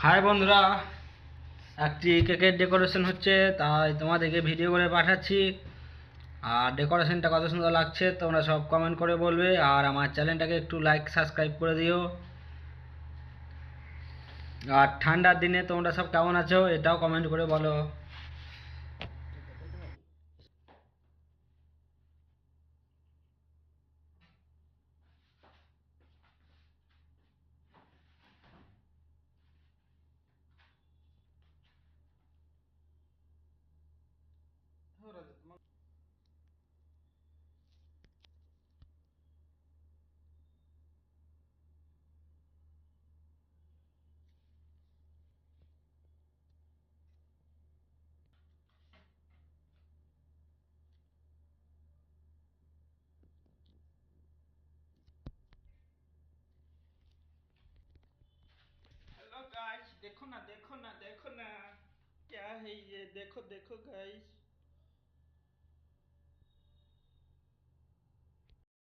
High বন্ধুরা, একটি কেকের ডেকোরেশন হচ্ছে, তাই তোমাদেরকে ভিডিও করে পাঠাচ্ছি। আর ডেকোরেশনটা কত সুন্দর লাগছে তোমরা সব কমেন্ট করে বলবে, আর আমার চ্যানেলটাকে একটু লাইক সাবস্ক্রাইব করে দিও। আর ঠান্ডার দিনে তোমরা সব কেমন আছো এটাও কমেন্ট করে বলো। हेलो गाइस, देखो ना देखो ना देखो ना, क्या है ये, देखो देखो गाइस।